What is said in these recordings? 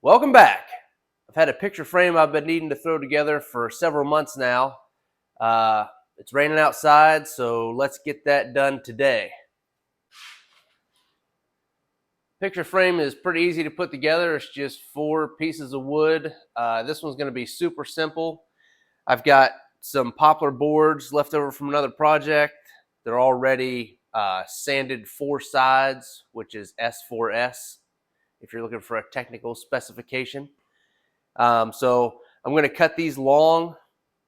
Welcome back. I've had a picture frame I've been needing to throw together for several months now. It's raining outside, so let's get that done today. Picture frame is pretty easy to put together. It's just 4 pieces of wood. This one's going to be super simple. I've got some poplar boards left over from another project. They're already sanded 4 sides, which is S4S, if you're looking for a technical specification. So I'm going to cut these long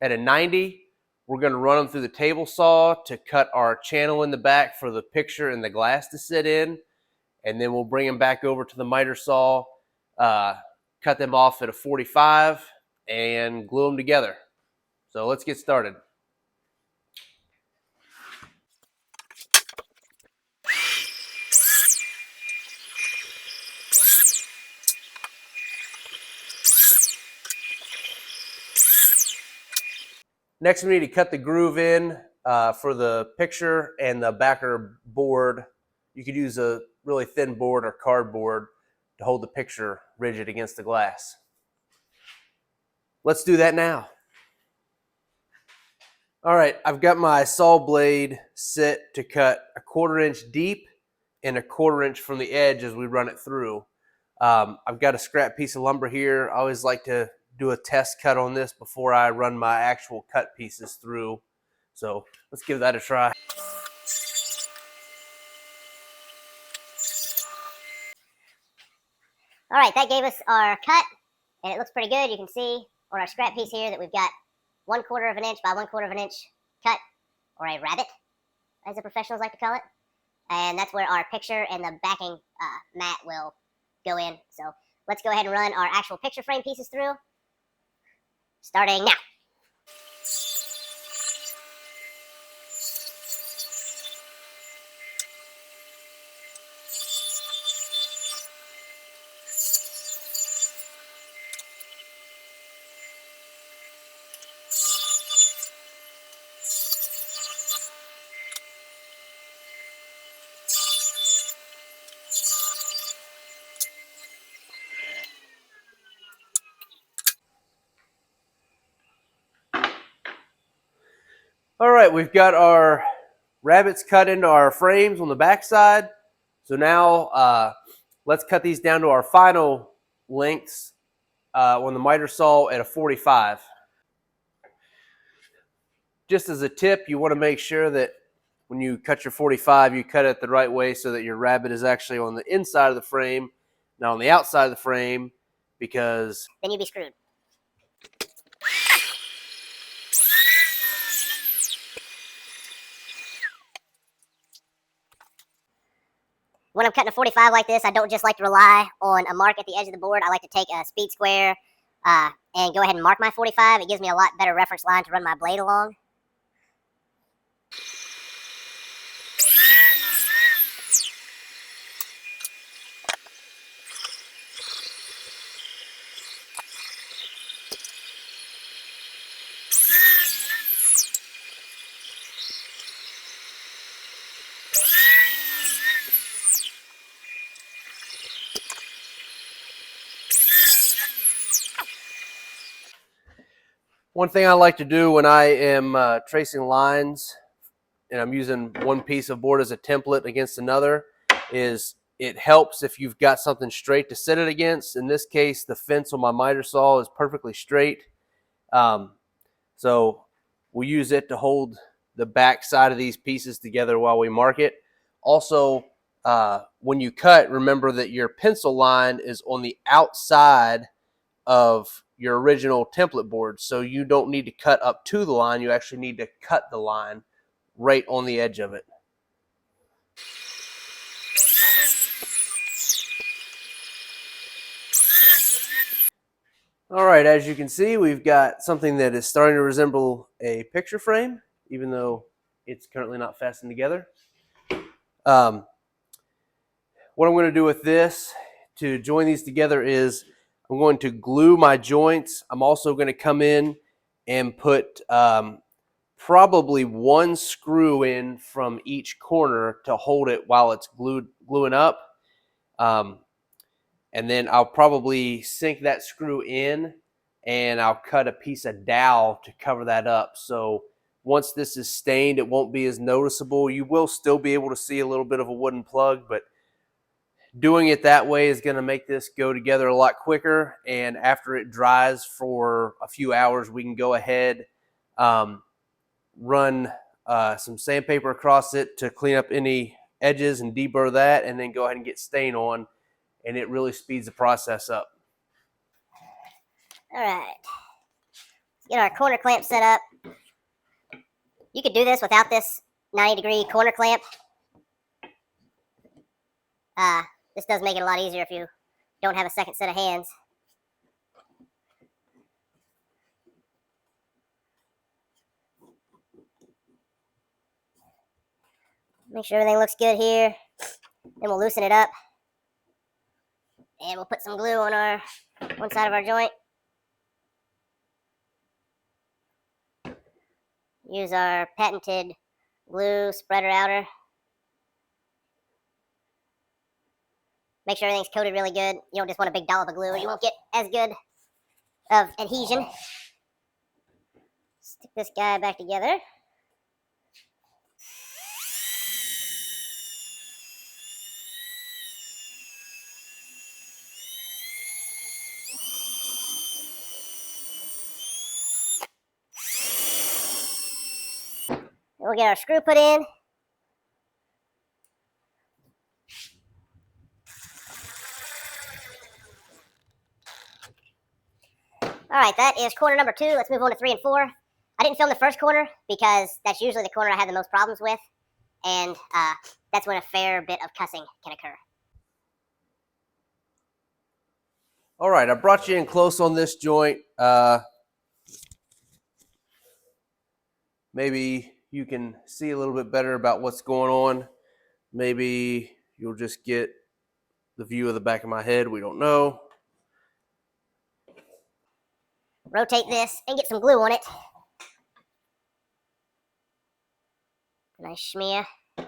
at a 90. We're going to run them through the table saw to cut our channel in the back for the picture and the glass to sit in. And then we'll bring them back over to the miter saw, cut them off at a 45 and glue them together. So let's get started. Next, we need to cut the groove in for the picture and the backer board. You could use a really thin board or cardboard to hold the picture rigid against the glass. Let's do that now. All right, I've got my saw blade set to cut a 1/4 inch deep and a 1/4 inch from the edge as we run it through. I've got a scrap piece of lumber here. I always like to do a test cut on this before I run my actual cut pieces through. So let's give that a try. All right, that gave us our cut, and it looks pretty good. You can see on our scrap piece here that we've got 1/4 of an inch by 1/4 of an inch cut, or a rabbet, as the professionals like to call it. And that's where our picture and the backing mat will go in. So let's go ahead and run our actual picture frame pieces through, starting now. All right, we've got our rabbets cut into our frames on the back side. So now let's cut these down to our final lengths on the miter saw at a 45. Just as a tip, you want to make sure that when you cut your 45, you cut it the right way so that your rabbet is actually on the inside of the frame, not on the outside of the frame, because then you'd be screwed. When I'm cutting a 45 like this, I don't just like to rely on a mark at the edge of the board. I like to take a speed square and go ahead and mark my 45. It gives me a lot better reference line to run my blade along. one thing I like to do when I am tracing lines and I'm using one piece of board as a template against another is it helps if you've got something straight to set it against. In this case, the fence on my miter saw is perfectly straight. So we use it to hold the back side of these pieces together while we mark it. Also, when you cut, remember that your pencil line is on the outside of your original template board. So you don't need to cut up to the line. You actually need to cut the line right on the edge of it. All right, as you can see, we've got something that is starting to resemble a picture frame, even though it's currently not fastened together. What I'm going to do with this to join these together is I'm going to glue my joints. I'm also going to come in and put probably 1 screw in from each corner to hold it while it's gluing up. And then I'll probably sink that screw in, and I'll cut a piece of dowel to cover that up. So once this is stained, it won't be as noticeable. You will still be able to see a little bit of a wooden plug, but doing it that way is going to make this go together a lot quicker. And after it dries for a few hours, we can go ahead, run some sandpaper across it to clean up any edges and deburr that, and then go ahead and get stain on, and it really speeds the process up. All right, let's get our corner clamp set up. You could do this without this 90-degree corner clamp. This does make it a lot easier if you don't have a second set of hands. Make sure everything looks good here. Then we'll loosen it up. And we'll put some glue on our one side of our joint. Use our patented glue spreader outer. Make sure everything's coated really good. You don't just want a big dollop of glue, or you won't get as good of adhesion. Stick this guy back together. We'll get our screw put in. All right, that is corner number 2. Let's move on to 3 and 4. I didn't film the first corner because that's usually the corner I have the most problems with, and that's when a fair bit of cussing can occur. All right, I brought you in close on this joint. Maybe you can see a little bit better about what's going on. Maybe you'll just get the view of the back of my head. We don't know. Rotate this and get some glue on it. Nice smear. And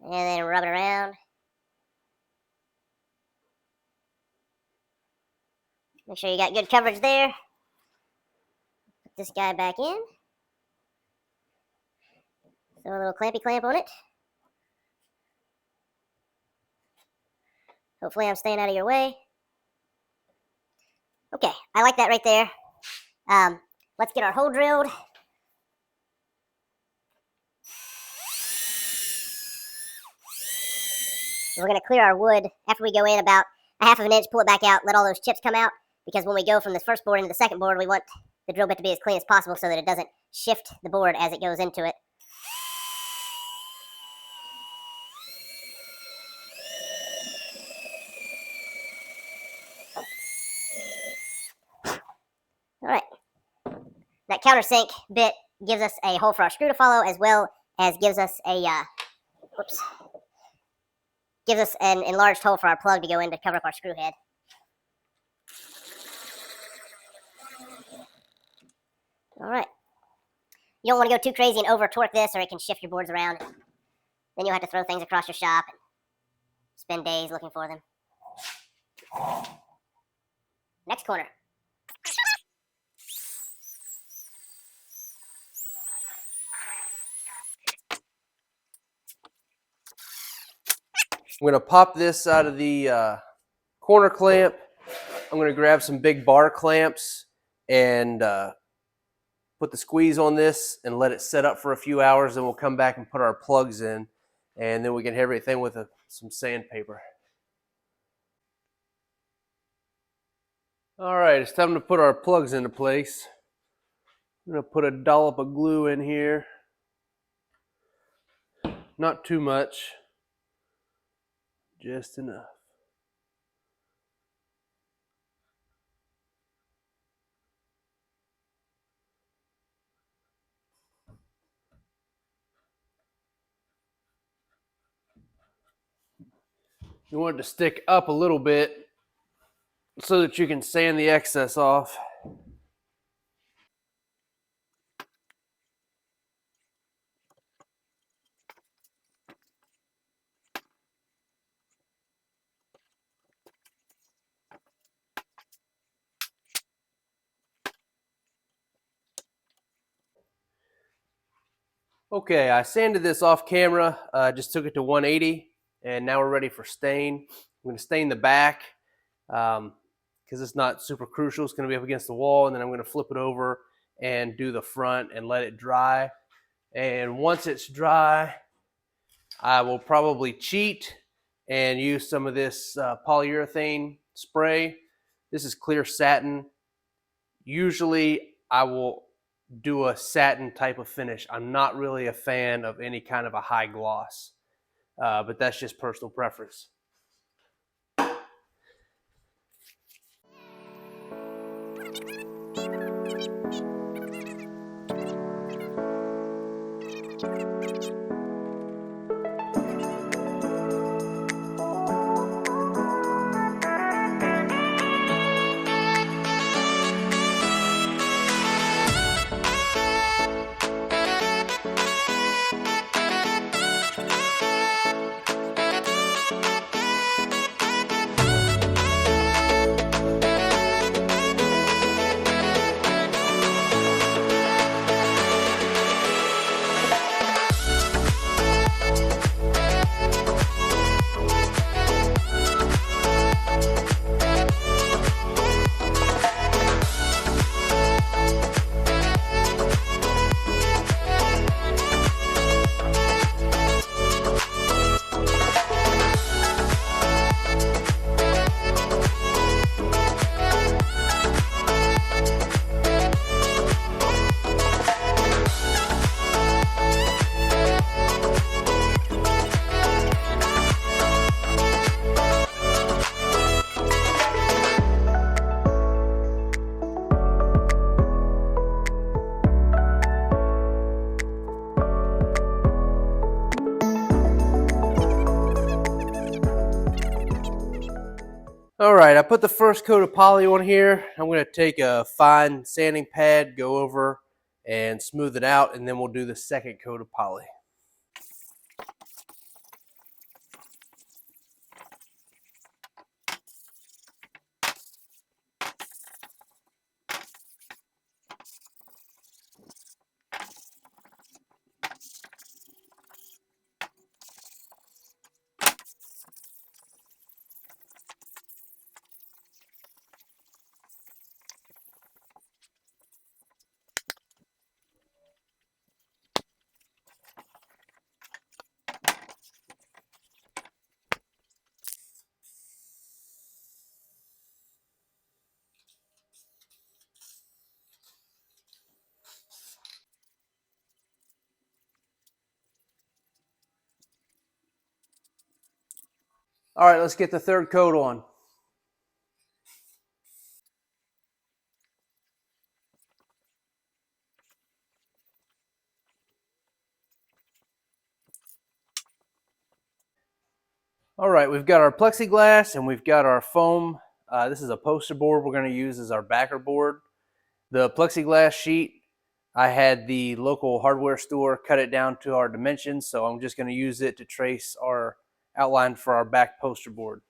then rub it around. Make sure you got good coverage there. Put this guy back in. Throw a little clampy clamp on it. Hopefully I'm staying out of your way. Okay, I like that right there. Let's get our hole drilled. We're going to clear our wood after we go in about a half of an inch, pull it back out, let all those chips come out, because when we go from the first board into the second board, we want the drill bit to be as clean as possible so that it doesn't shift the board as it goes into it. All right. That countersink bit gives us a hole for our screw to follow, as well as gives us a gives us an enlarged hole for our plug to go in to cover up our screw head. All right. You don't want to go too crazy and over torque this, or it can shift your boards around. Then you'll have to throw things across your shop and spend days looking for them. Next corner. I'm going to pop this out of the corner clamp. I'm going to grab some big bar clamps and put the squeeze on this and let it set up for a few hours. Then we'll come back and put our plugs in, and then we can hit everything with some sandpaper. All right, it's time to put our plugs into place. I'm going to put a dollop of glue in here. Not too much, just enough. You want it to stick up a little bit so that you can sand the excess off. Okay, I sanded this off camera, just took it to 180, and now we're ready for stain. I'm going to stain the back because it's not super crucial. It's going to be up against the wall, and then I'm going to flip it over and do the front and let it dry. And once it's dry, I will probably cheat and use some of this polyurethane spray. This is clear satin. Usually I will do a satin type of finish. I'm not really a fan of any kind of a high gloss, but that's just personal preference. All right, I put the first coat of poly on here. I'm going to take a fine sanding pad, go over and smooth it out, and then we'll do the second coat of poly. All right, let's get the third coat on. All right, we've got our plexiglass and we've got our foam. This is a poster board we're going to use as our backer board. The plexiglass sheet, I had the local hardware store cut it down to our dimensions, so I'm just going to use it to trace our outline for our back poster board.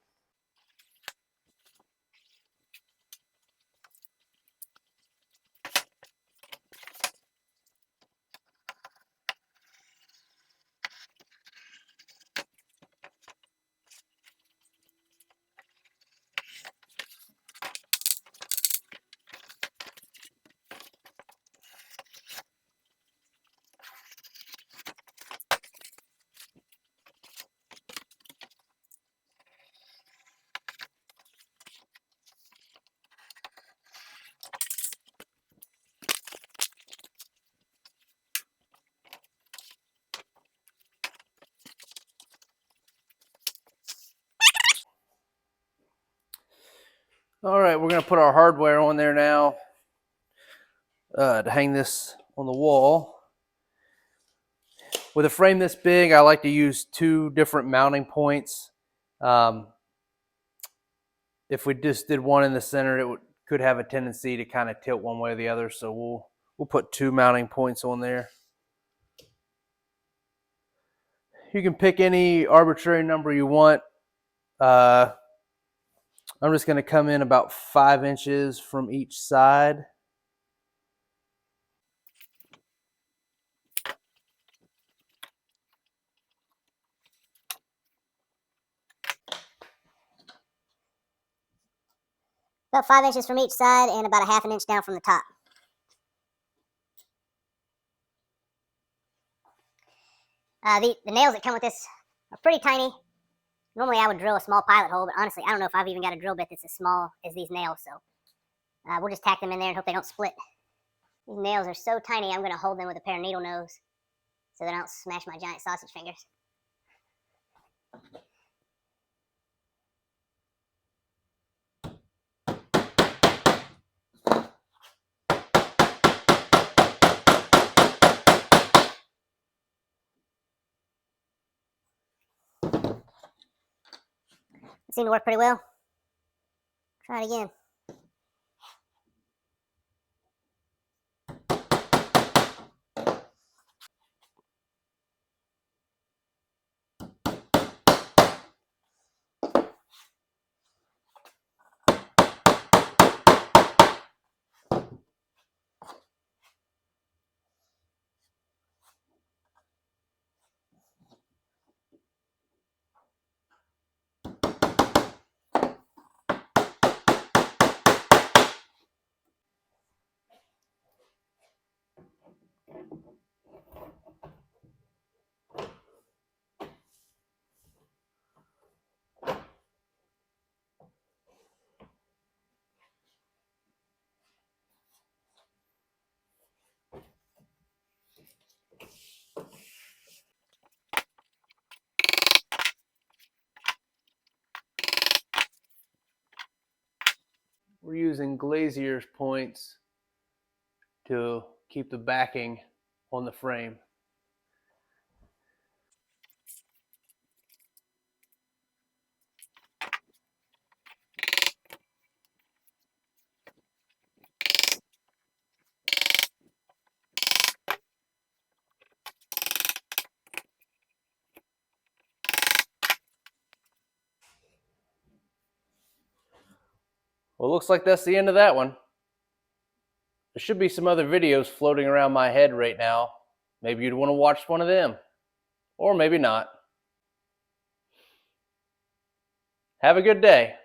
All right, we're going to put our hardware on there now to hang this on the wall. With a frame this big, I like to use 2 different mounting points. If we just did one in the center, it could have a tendency to kind of tilt one way or the other, so we'll put 2 mounting points on there. You can pick any arbitrary number you want. I'm just going to come in about 5 inches from each side. About 5 inches from each side and about a half an inch down from the top. The nails that come with this are pretty tiny. Normally I would drill a small pilot hole, but honestly I don't know if I've even got a drill bit that's as small as these nails, so we'll just tack them in there and hope they don't split. These nails are so tiny I'm going to hold them with a pair of needle nose so they don't smash my giant sausage fingers. It seemed to work pretty well. Try it again. We're using glazier's points to keep the backing on the frame. Well, it looks like that's the end of that one. There should be some other videos floating around my head right now. Maybe you'd want to watch one of them, or maybe not. Have a good day.